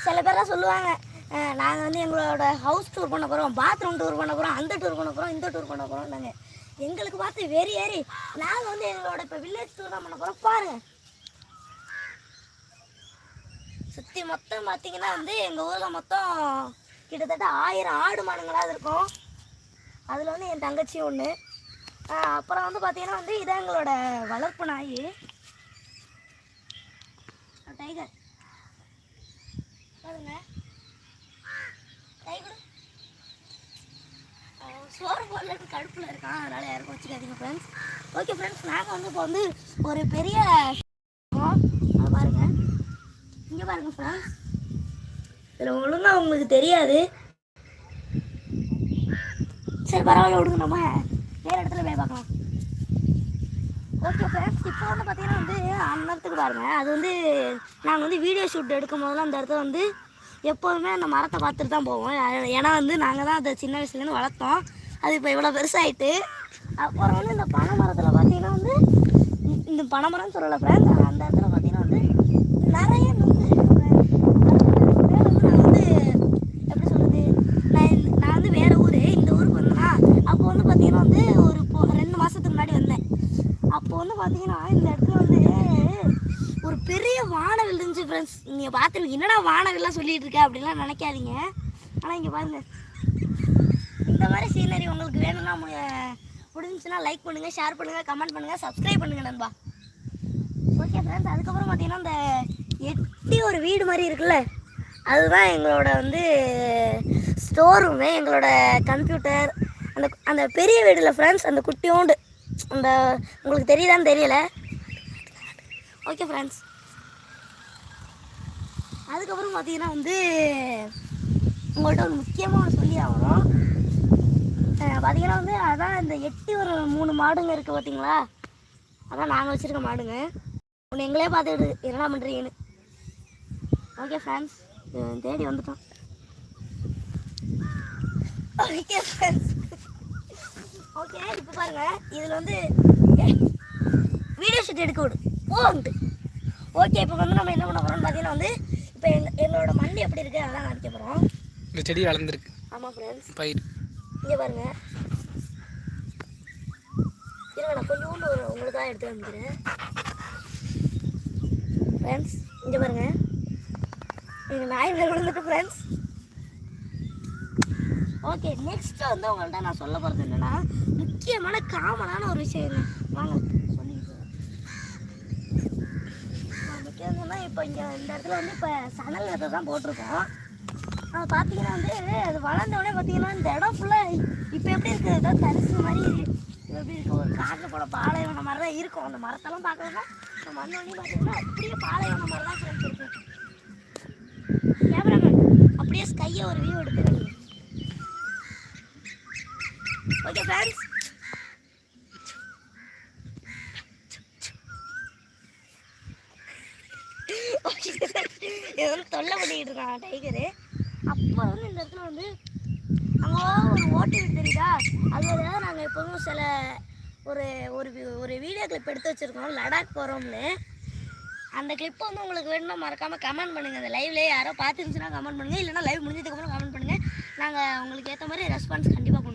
சில பேர்லாம் சொல்லுவாங்க நாங்கள் வந்து எங்களோட ஹவுஸ் டூர் பண்ண போகிறோம், பாத்ரூம் டூர் பண்ண போகிறோம், அந்த டூர் பண்ண போகிறோம், இந்த டூர் பண்ண போகிறோம். நாங்கள் எங்களுக்கு பார்த்து வெறி ஏறி நாங்கள் வந்து எங்களோட இப்போ வில்லேஜ் டூர் தான் பண்ண போகிறோம். பாருங்கள், சுற்றி மொத்தம் பார்த்தீங்கன்னா வந்து எங்கள் ஊரில் மொத்தம் கிட்டத்தட்ட 1000 ஆடு மாடுங்களாவது இருக்கும். அதில் வந்து என் தங்கச்சி ஒன்று. அப்புறம் வந்து பார்த்தீங்கன்னா வந்து இதான் எங்களோட வளர்ப்பு நாய் டைகர். பாருங்க, டைகர் சோறு போடலன்னு கடுப்பில் இருக்கான், அதனால் யாருக்கும் வச்சுக்காதீங்க ஃப்ரெண்ட்ஸ். ஓகே ஃப்ரெண்ட்ஸ், நாங்கள் வந்து இப்போ வந்து ஒரு பெரிய அதை பாருங்கள், இங்கே பாருங்கள் ஃப்ரெண்ட்ஸ். இதில் ஒழுங்காக உங்களுக்கு தெரியாது. சரி பரவாயில்ல, விடுங்க, நம்ம வேறு இடத்துல போய் பார்க்கலாம். ஓகே ஃப்ரெண்ட்ஸ், இப்போ வந்து பார்த்தீங்கன்னா வந்து அந்நேரத்துக்கு பாருங்கள், அது வந்து நாங்கள் வந்து வீடியோ ஷூட் எடுக்கும் போதெல்லாம் அந்த இடத்துல வந்து எப்போதுமே அந்த மரத்தை பார்த்துட்டு தான் போவோம். ஏன்னா வந்து நாங்கள் தான் அதை சின்ன வயசுலேருந்து வளர்த்தோம். அது இப்போ இவ்வளோ பெருசாகிட்டு. அப்புறம் வந்து இந்த பனை மரத்தில் பார்த்தீங்கன்னா வந்து இந்த பனைமரம்னு சொல்லலை ஃப்ரெண்ட்ஸ், அந்த இடத்துல பார்த்தீங்கன்னா வந்து நிறைய நுங்கு. நான் வந்து எப்படி சொல்கிறது, நான் வந்து வேறு ஊர், இந்த ஊருக்கு வந்தேன்னா அப்போ வந்து பார்த்தீங்கன்னா வந்து ஒரு 2 மாதத்துக்கு முன்னாடி வந்தேன். அப்போ வந்து பார்த்தீங்கன்னா இந்த இடத்துல வந்து ஒரு பெரிய வானவில் இருந்துச்சு ஃப்ரெண்ட்ஸ். நீங்கள் பார்த்துருவீங்க, என்னடா வானவில்லாம் சொல்லிகிட்டு இருக்கேன் அப்படின்லாம் நினைக்காதீங்க. ஆனால் இங்கே பாருங்கள், இந்த மாதிரி சீனரி உங்களுக்கு வேணும்னா முடிஞ்சுன்னா லைக் பண்ணுங்கள், ஷேர் பண்ணுங்கள், கமெண்ட் பண்ணுங்கள், சப்ஸ்கிரைப் பண்ணுங்கள் நண்பா. ஓகே ஃப்ரெண்ட்ஸ், அதுக்கப்புறம் பார்த்தீங்கன்னா இந்த எட்டி ஒரு வீடு மாதிரி இருக்குல்ல, அதுதான் எங்களோட வந்து ஸ்டோர் ரூமு, எங்களோட கம்ப்யூட்டர். அந்த பெரிய வீடில் ஃப்ரெண்ட்ஸ், அந்த குட்டியோண்டு அந்த உங்களுக்கு தெரியுதான்னு தெரியல. ஓகே ஃப்ரெண்ட்ஸ், அதுக்கப்புறம் பார்த்தீங்கன்னா வந்து உங்கள்கிட்ட ஒரு முக்கியமாக சொல்லி ஆகணும். பார்த்தீங்கன்னா வந்து அதான் இந்த எட்டி ஒரு 3 மாடுங்க இருக்குது பார்த்தீங்களா, அதான் நாங்கள் வச்சுருக்க மாடுங்க. ஒன்று எங்களே பார்த்துக்கிட்டு என்னடா பண்ணுறீங்கன்னு. ஓகே ஃப்ரெண்ட்ஸ், தேடி வந்துட்டோம். ஓகே ஃப்ரெண்ட்ஸ், ஓகே இப்போ பாருங்கள், இதில் வந்து வீடியோ ஷூட் எடுக்க விடு போன்ட்டு. ஓகே, இப்போ வந்து நம்ம என்ன பண்ண போகிறோம்னு பார்த்தீங்கன்னா வந்து இப்போ எங்களோட மண்ணி எப்படி இருக்குது அதெல்லாம் காமிக்க போகிறோம். இந்த செடி வளர்ந்துருக்கு. ஆமாம் ஃப்ரெண்ட்ஸ், பயிர் இங்கே பாருங்கள். இருங்க, நான் கொஞ்சோண்டு உங்களுக்கு தான் எடுத்து காமிக்கிறேன் ஃப்ரெண்ட்ஸ். இங்கே பாருங்கள், எங்கள் நாய் மேலே விழுந்துட்டு ஃப்ரெண்ட்ஸ். ஓகே, நெக்ஸ்ட்டு வந்து உங்கள்கிட்ட நான் சொல்ல போகிறது என்னென்னா முக்கியமான காமனான ஒரு விஷயம். வாங்க சொல்லிட்டு முக்கியம்னா இப்போ இங்கே இந்த இடத்துல வந்து இப்போ சணல் விதை தான் போட்டிருக்கோம். அது பார்த்தீங்கன்னா வந்து அது வளர்ந்தோடனே பார்த்தீங்கன்னா இந்த இடம் ஃபுல்லாக இப்போ எப்படி இருக்குது, ஏதோ தரிசு மாதிரி எப்படி இருக்குது, ஒரு காட்டில் போல பாலைவன மாதிரி தான் இருக்கும். அந்த மரத்தெல்லாம் பார்க்கறதுனா இப்போ மண்ணோடனே பார்த்தீங்கன்னா அப்படியே பாலைவன மாதிரி தான் ஃப்ரெண்ட்ஸ் இருக்குது. கேமராமேன் அப்படியே ஸ்கையை ஒரு வியூ எடுத்துக்கிறீங்க. ஓகே ஃப்ரெண்ட்ஸ், இது வந்து தொல்லை பண்ணிக்கிட்டு இருக்கான் டைகரு. அப்போ வந்து இந்த இடத்துல வந்து அங்கே ஒரு ஓட்டு வீடு தெரியுதா, அதில் தான் நாங்கள் எப்போதும் சில ஒரு ஒரு வீடியோ கிளிப் எடுத்து வச்சுருக்கோம், லடாக் போகிறோம்னு. அந்த கிளிப்பை வந்து உங்களுக்கு வேணும்னா மறக்காமல் கமெண்ட் பண்ணுங்கள். அந்த லைவ்லேயே யாரோ பார்த்துருந்துச்சுன்னா கமெண்ட் பண்ணுங்கள், இல்லைனா லைவ் முடிஞ்சதுக்கப்புறம் கமெண்ட் பண்ணுங்கள். நாங்கள் உங்களுக்கு ஏற்ற மாதிரி ரெஸ்பான்ஸ் கண்டிப்பாக